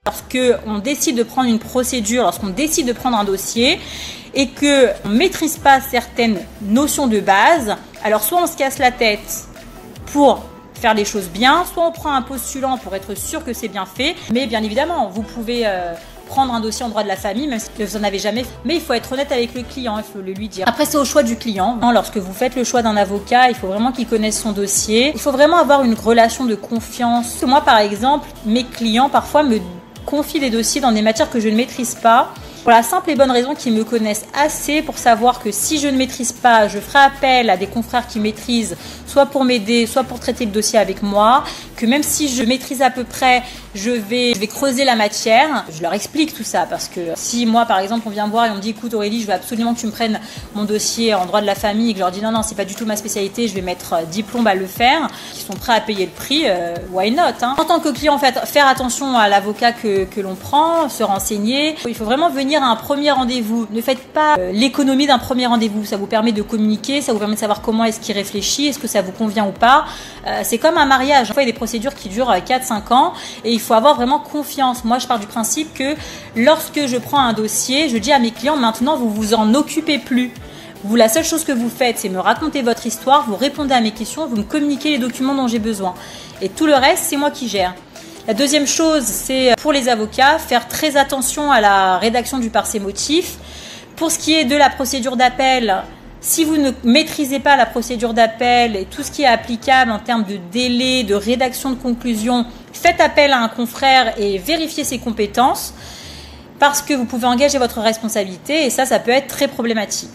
Lorsqu'on décide de prendre une procédure, lorsqu'on décide de prendre un dossier et qu'on ne maîtrise pas certaines notions de base, alors soit on se casse la tête pour faire les choses bien, soit on prend un postulant pour être sûr que c'est bien fait. Mais bien évidemment, vous pouvez prendre un dossier en droit de la famille, même si vous n'en avez jamais fait. Mais il faut être honnête avec le client, il faut le lui dire. Après, c'est au choix du client. Lorsque vous faites le choix d'un avocat, il faut vraiment qu'il connaisse son dossier. Il faut vraiment avoir une relation de confiance. Moi, par exemple, mes clients, parfois, me confient des dossiers dans des matières que je ne maîtrise pas. Pour la simple et bonne raison qu'ils me connaissent assez pour savoir que si je ne maîtrise pas, je ferai appel à des confrères qui maîtrisent, soit pour m'aider, soit pour traiter le dossier avec moi, que même si je maîtrise à peu près, je vais creuser la matière. Je leur explique tout ça parce que si moi, par exemple, on vient me voir et on me dit « Écoute Aurélie, je veux absolument que tu me prennes mon dossier en droit de la famille » et que je leur dis « Non, non, c'est pas du tout ma spécialité, je vais mettre 10 plombes à le faire », qui sont prêts à payer le prix, why not hein. En tant que client, faire attention à l'avocat que l'on prend, se renseigner. Il faut vraiment venir à un premier rendez-vous. Ne faites pas l'économie d'un premier rendez-vous. Ça vous permet de communiquer, ça vous permet de savoir comment est-ce qu'il réfléchit, est-ce que ça vous convient ou pas. C'est comme un mariage. Parfois, il y a des procédures qui durent 4-5 ans et il faut avoir vraiment confiance. Moi, je pars du principe que lorsque je prends un dossier, je dis à mes clients, maintenant, vous vous en occupez plus. Vous, la seule chose que vous faites, c'est me raconter votre histoire, vous répondez à mes questions, vous me communiquez les documents dont j'ai besoin. Et tout le reste, c'est moi qui gère. La deuxième chose, c'est pour les avocats, faire très attention à la rédaction du par ses motifs. Pour ce qui est de la procédure d'appel, si vous ne maîtrisez pas la procédure d'appel et tout ce qui est applicable en termes de délai, de rédaction de conclusion, faites appel à un confrère et vérifiez ses compétences parce que vous pouvez engager votre responsabilité et ça peut être très problématique.